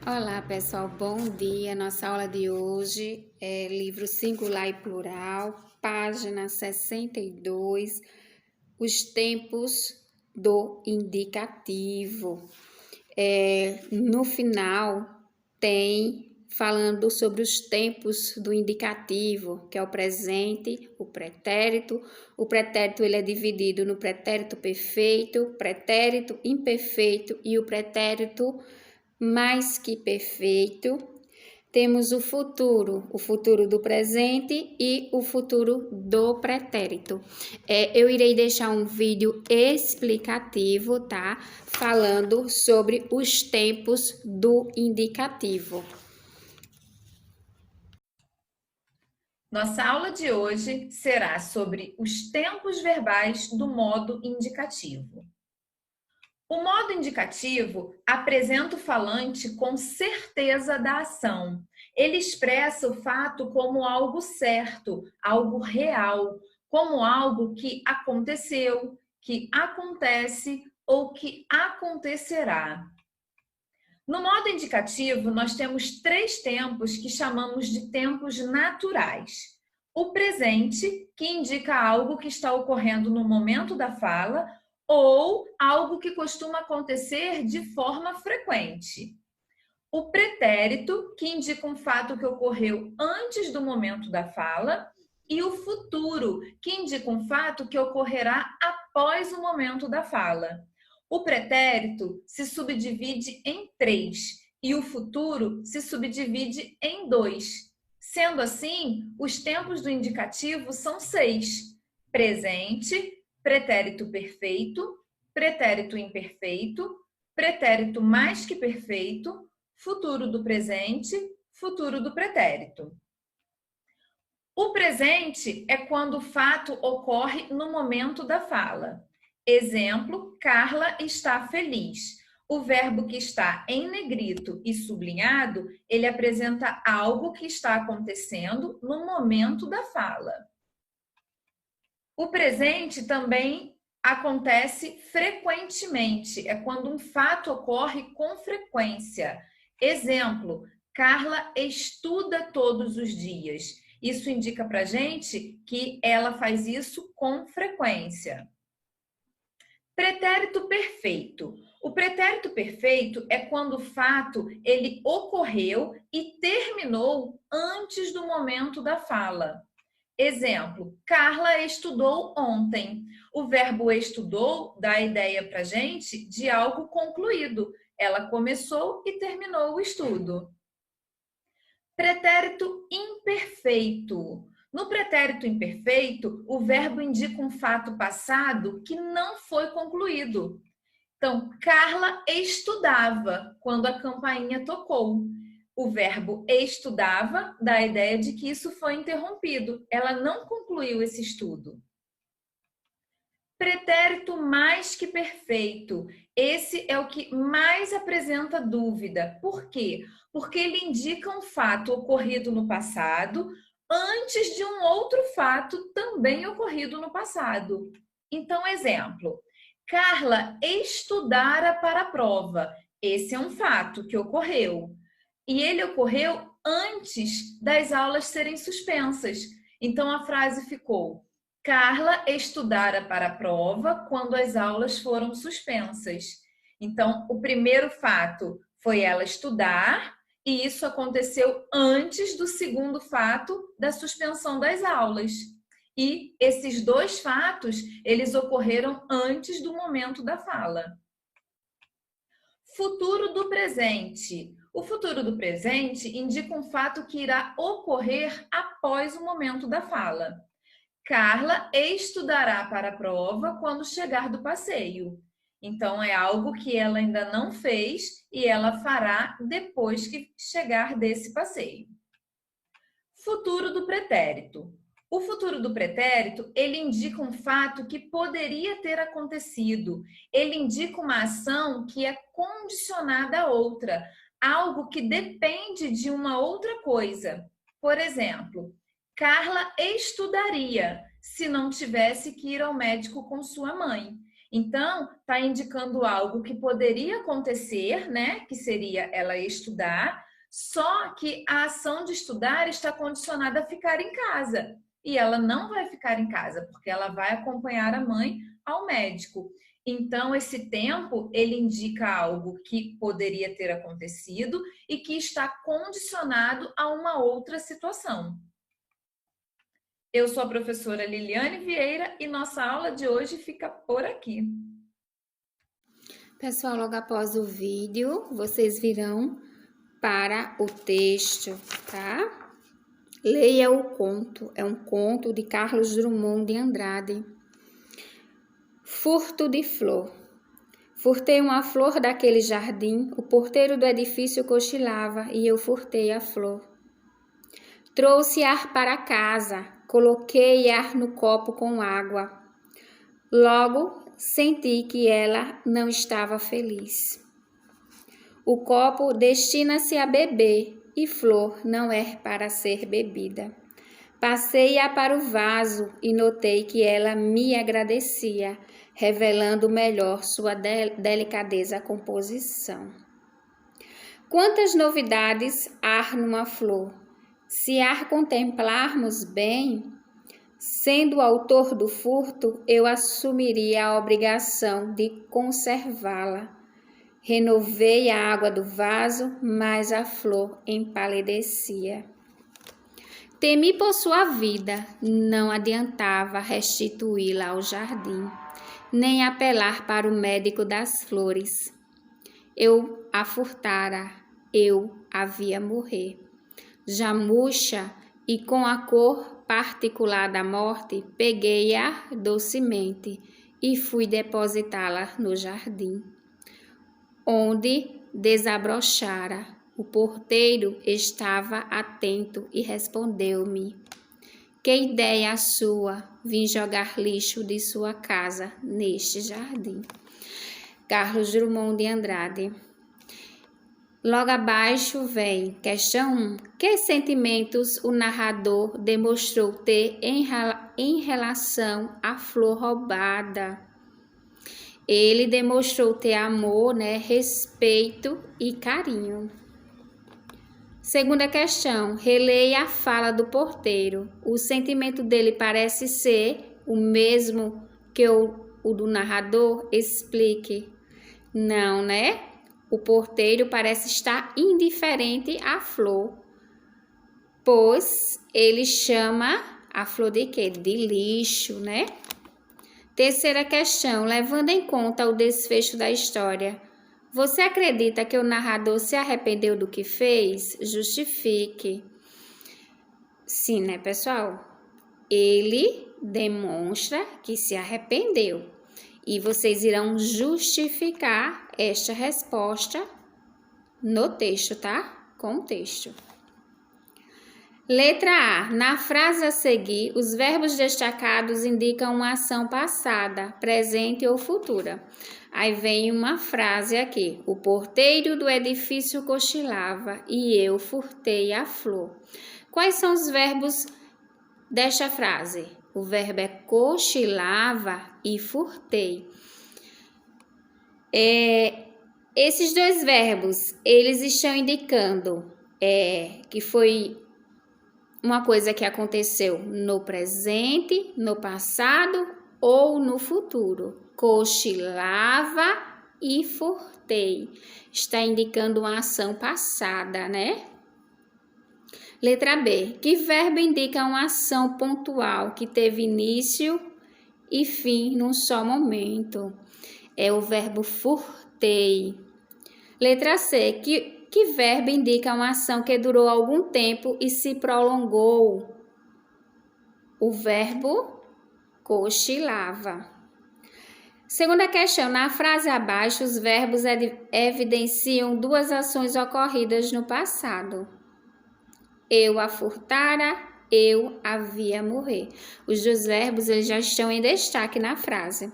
Olá, pessoal, bom dia. Nossa aula de hoje é livro singular e plural, página 62, os tempos do indicativo. No final, tem falando sobre os tempos do indicativo, que é o presente, o pretérito. O pretérito ele é dividido no pretérito perfeito, pretérito imperfeito e o pretérito mais que perfeito. Temos o futuro do presente e o futuro do pretérito. Eu irei deixar um vídeo explicativo, tá? Falando sobre os tempos do indicativo. Nossa aula de hoje será sobre os tempos verbais do modo indicativo. O modo indicativo apresenta o falante com certeza da ação. Ele expressa o fato como algo certo, algo real, como algo que aconteceu, que acontece ou que acontecerá. No modo indicativo, nós temos três tempos que chamamos de tempos naturais. O presente, que indica algo que está ocorrendo no momento da fala, ou algo que costuma acontecer de forma frequente. O pretérito, que indica um fato que ocorreu antes do momento da fala, e o futuro, que indica um fato que ocorrerá após o momento da fala. O pretérito se subdivide em três e o futuro se subdivide em dois. Sendo assim, os tempos do indicativo são seis: presente, pretérito perfeito, pretérito imperfeito, pretérito mais que perfeito, futuro do presente, futuro do pretérito. O presente é quando o fato ocorre no momento da fala. Exemplo, Carla está feliz. O verbo que está em negrito e sublinhado, ele apresenta algo que está acontecendo no momento da fala. O presente também acontece frequentemente, é quando um fato ocorre com frequência. Exemplo, Carla estuda todos os dias. Isso indica para gente que ela faz isso com frequência. Pretérito perfeito. O pretérito perfeito é quando o fato ele ocorreu e terminou antes do momento da fala. Exemplo, Carla estudou ontem. O verbo estudou dá a ideia para gente de algo concluído. Ela começou e terminou o estudo. Pretérito imperfeito. No pretérito imperfeito, o verbo indica um fato passado que não foi concluído. Então, Carla estudava quando a campainha tocou. O verbo estudava dá a ideia de que isso foi interrompido. Ela não concluiu esse estudo. Pretérito mais que perfeito. Esse é o que mais apresenta dúvida. Por quê? Porque ele indica um fato ocorrido no passado antes de um outro fato também ocorrido no passado. Então, exemplo, Carla estudara para a prova. Esse é um fato que ocorreu. E ele ocorreu antes das aulas serem suspensas. Então, a frase ficou: Carla estudara para a prova quando as aulas foram suspensas. Então, o primeiro fato foi ela estudar, e isso aconteceu antes do segundo fato da suspensão das aulas. E esses dois fatos, eles ocorreram antes do momento da fala. Futuro do presente. O futuro do presente indica um fato que irá ocorrer após o momento da fala. Carla estudará para a prova quando chegar do passeio. Então, é algo que ela ainda não fez e ela fará depois que chegar desse passeio. Futuro do pretérito. O futuro do pretérito, ele indica um fato que poderia ter acontecido. Ele indica uma ação que é condicionada a outra, algo que depende de uma outra coisa. Por exemplo, Carla estudaria se não tivesse que ir ao médico com sua mãe. Então, está indicando algo que poderia acontecer, né? Que seria ela estudar, só que a ação de estudar está condicionada a ficar em casa. E ela não vai ficar em casa, porque ela vai acompanhar a mãe ao médico. Então, esse tempo, ele indica algo que poderia ter acontecido e que está condicionado a uma outra situação. Eu sou a professora Liliane Vieira e nossa aula de hoje fica por aqui. Pessoal, logo após o vídeo, vocês virão para o texto, tá? Leia o conto, é um conto de Carlos Drummond de Andrade. Furto de flor. Furtei uma flor daquele jardim, o porteiro do edifício cochilava e eu furtei a flor. Trouxe ar para casa, coloquei ar no copo com água. Logo, senti que ela não estava feliz. O copo destina-se a beber e flor não é para ser bebida. Passei-a para o vaso e notei que ela me agradecia, revelando melhor sua delicadeza composição. Quantas novidades há numa flor! Se a contemplarmos bem, sendo o autor do furto, eu assumiria a obrigação de conservá-la. Renovei a água do vaso, mas a flor empalidecia. Temi por sua vida, não adiantava restituí-la ao jardim, nem apelar para o médico das flores. Eu a furtara, eu a via morrer. Já murcha e com a cor particular da morte, peguei-a docemente e fui depositá-la no jardim, onde desabrochara. O porteiro estava atento e respondeu-me: que ideia a sua, vim jogar lixo de sua casa neste jardim. Carlos Drummond de Andrade. Logo abaixo vem questão 1. Que sentimentos o narrador demonstrou ter em relação à flor roubada? Ele demonstrou ter amor, respeito e carinho. Segunda questão, releia a fala do porteiro. O sentimento dele parece ser o mesmo que o do narrador? Explique. Não, né? O porteiro parece estar indiferente à flor, pois ele chama a flor de quê? De lixo, né? Terceira questão, levando em conta o desfecho da história, você acredita que o narrador se arrependeu do que fez? Justifique. Sim, né, pessoal? Ele demonstra que se arrependeu. E vocês irão justificar esta resposta no texto, tá? Com o texto. Letra A. Na frase a seguir, os verbos destacados indicam uma ação passada, presente ou futura. Aí vem uma frase aqui. O porteiro do edifício cochilava e eu furtei a flor. Quais são os verbos desta frase? O verbo é cochilava e furtei. Esses dois verbos, eles estão indicando que foi uma coisa que aconteceu no presente, no passado ou no futuro. Cochilava e furtei. Está indicando uma ação passada, né? Letra B. Que verbo indica uma ação pontual que teve início e fim num só momento? É o verbo furtei. Letra C. Que verbo indica uma ação que durou algum tempo e se prolongou? O verbo cochilava. Segunda questão. Na frase abaixo, os verbos evidenciam duas ações ocorridas no passado. Eu a furtara, eu a via morrer. Os dois verbos eles já estão em destaque na frase.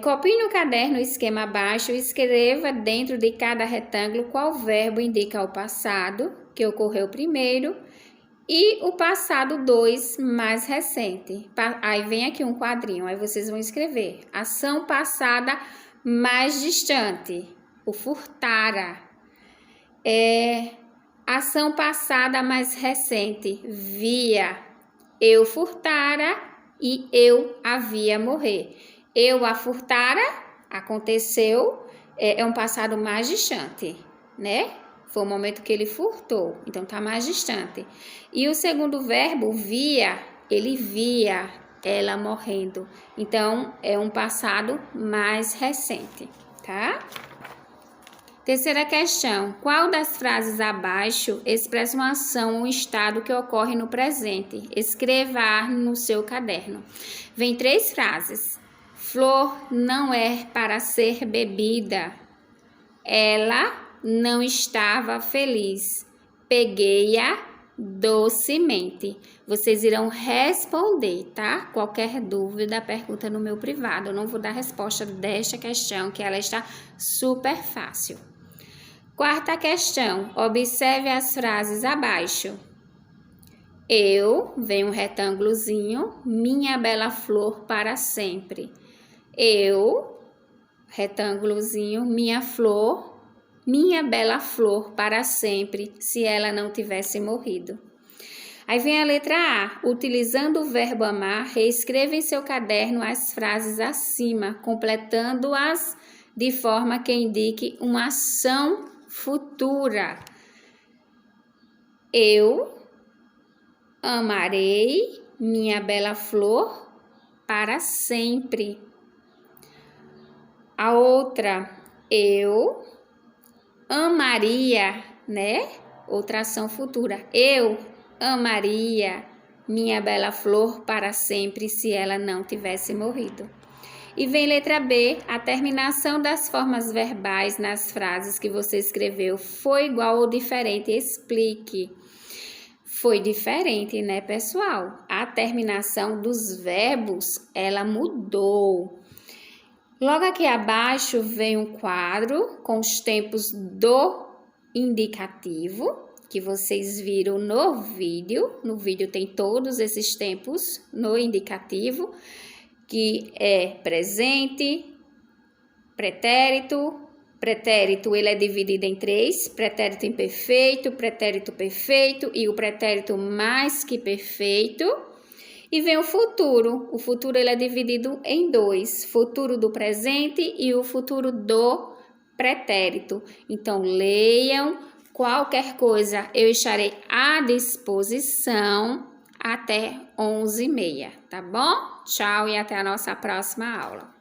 Copie no caderno o esquema abaixo e escreva dentro de cada retângulo qual verbo indica o passado, que ocorreu primeiro, E o passado 2 mais recente. Aí vem aqui um quadrinho, aí vocês vão escrever. Ação passada mais distante. O furtara. Ação passada mais recente. Via. Eu furtara e eu a via morrer. Eu a furtara, aconteceu, é um passado mais distante, né? Foi o momento que ele furtou, então tá mais distante. E o segundo verbo, via, ele via ela morrendo. Então, é um passado mais recente, tá? Terceira questão. Qual das frases abaixo expressa uma ação ou um estado que ocorre no presente? Escreva no seu caderno. Vem 3 frases. Flor não é para ser bebida. Ela não estava feliz. Peguei-a docemente. Vocês irão responder, tá? Qualquer dúvida, pergunta no meu privado. Eu não vou dar resposta desta questão, que ela está super fácil. Quarta questão. Observe as frases abaixo. Eu, vem um retângulozinho, minha bela flor para sempre. Eu, retângulozinho, minha flor, minha bela flor para sempre, se ela não tivesse morrido. Aí vem a letra A. Utilizando o verbo amar, reescreva em seu caderno as frases acima, completando-as de forma que indique uma ação futura. Eu amarei minha bela flor para sempre. A outra, eu amaria, né? Outra ação futura. Eu amaria minha bela flor para sempre se ela não tivesse morrido. E vem letra B, a terminação das formas verbais nas frases que você escreveu foi igual ou diferente? Explique. Foi diferente, né, pessoal? A terminação dos verbos, ela mudou. Logo aqui abaixo vem um quadro com os tempos do indicativo, que vocês viram no vídeo. No vídeo tem todos esses tempos no indicativo, que é presente, pretérito. Pretérito, ele é dividido em 3, pretérito imperfeito, pretérito perfeito e o pretérito mais que perfeito. E vem o futuro. O futuro ele é dividido em 2, futuro do presente e o futuro do pretérito. Então, leiam. Qualquer coisa, eu estarei à disposição até 11h30, tá bom? Tchau e até a nossa próxima aula.